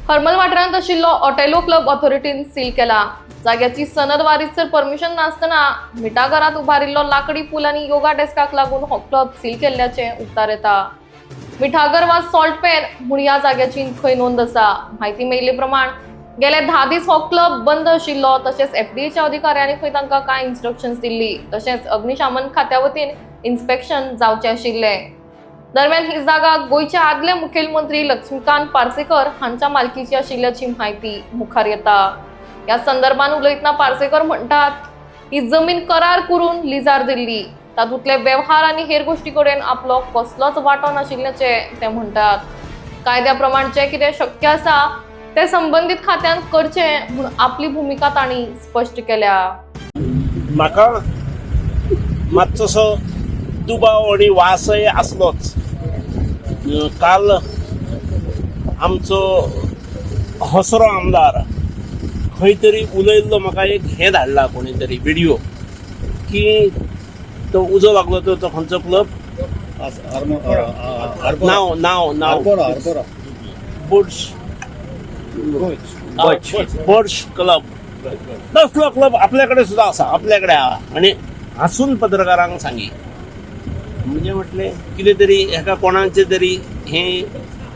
हरमल वाठारांत आशिल्लो ऑटेलो club ऑथॉरिटीन seal केला। जाग्याची सनद वारीसर परमिशन नासतना मिठागरात उबारिल्लो लाकडी पूल आनी योगा डेस्काक लागून हो क्लब सील केल्ल्याचे उक्तार येता। मिठागर वा सॉल्ट पेन म्हूण ह्या जाग्याची खंय नोंद आसा। म्हायती मेळिल्ले प्रमाण गेले 10 दीस हो क्लब बंद आशिल्लो। तशेंच एफडीएच्या अधिकाऱ्यांनी खंय तांकां कांय इन्स्ट्रक्शन्स दिल्ली। तशेंच अग्निशमन खात्या वतीन इन्स्पेक्शन जावचें आशिल्ले। दरम्यान ही जागा गोयचे आदले मुखेलमंत्री लक्ष्मीकांत पार्सेकर हांच्या मालकीची आशिल्ल्याची म्हायती मुखार येता। या संदर्भात उलयतना पार्सेकर म्हणतात ही जमीन करार करून लिजार दिल्ली। तातूंतले वेव्हार आनी हेर गोष्टी कडेन आपलो कसलोच वांटो नाशिल्ल्याचे ते म्हणतात। कायद्या प्रमाण जे कितें शक्य आसा ते संबंधित खात्यान करचें म्हूण आपली भूमिका तांणी स्पश्ट केल्या। म्हाका मातसोसो दुबाव आणि वासय आसलोच। काल आमचो हसरो आमदार खंय तरी उलयल्लो म्हाका एक हे धाडला कोणी तरी व्हिडिओ की तो उजो लागलो तो खंयचो क्लब बुर्ज क्लब तसलो क्लब आपल्याकडे सुद्धा आसा आपल्याकडे आणि हसून पत्रकारांक सांगी म्हणजे म्हटले कितें तरी हेका कोणाचे तरी हे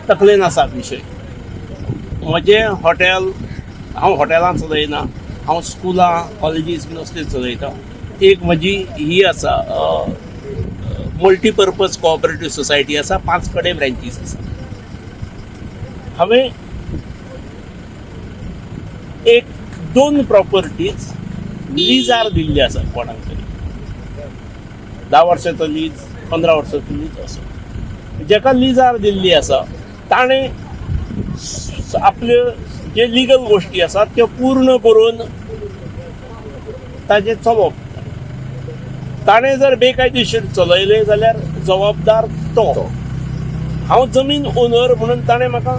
तकलेन आसा विशय। म्हजें हॉटेल हांव हॉटेलां चलयना, हांव स्कुलां कॉलेजीस बीन असले चलयता। एक म्हजी ही आसा मल्टीपर्पज कोऑपरेटिव्ह सोसायटी आसा, 5 कडेन ब्रँचीस आसा। हांवें 1-2 प्रॉपर्टीज लिजार दिल्ली आसा कोणाक तरी। 10 वर्सांचो लीज, 15 वर्सांचो लीज असो जेका लिजार दिल्ली आसा ताणें आपल्यो जे लिगल गोष्टी आसात त्यो पूर्ण करून ताजें चलोवप। ताणें जर बेकायदेशीर चलयलें जाल्यार जबाबदार तो। हांव जमीन ओनर म्हणून ताणें म्हाका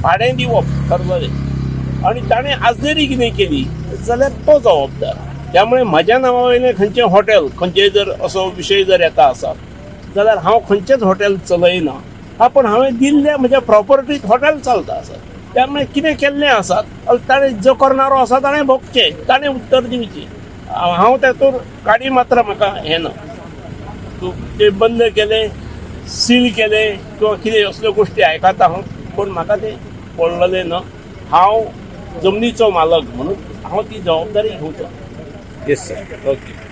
भाडें दिवप ठरलेलें आनी ताणें आजरी कितें केली जाल्यार तो जबाबदार। त्यामुळे म्हज्या नांवा वयलें खंयचें हॉटेल खंयचेय जर असो विशय जर येता आसत जाल्यार हांव खंयचेच हॉटेल चलयना। पण हांवें दिल्ल्या म्हज्या प्रॉपर्टींत हॉटेल चलता आसत। त्यामुळे कितें केल्लें आसात ताणें जो करणारो आसा ताणें भोगचें, ताणें उत्तर दिवचें। हांव तातूंत काडी मात्र म्हाका हें ना। ते बंद केलें, सील केलें किंवा कितें असल्यो गोश्टी आयकता हांव, पूण म्हाका तें पडलेलें ना। हांव जमनीचो मालक म्हणून हांव ती जबाबदारी घेवचो। Yes sir, okay.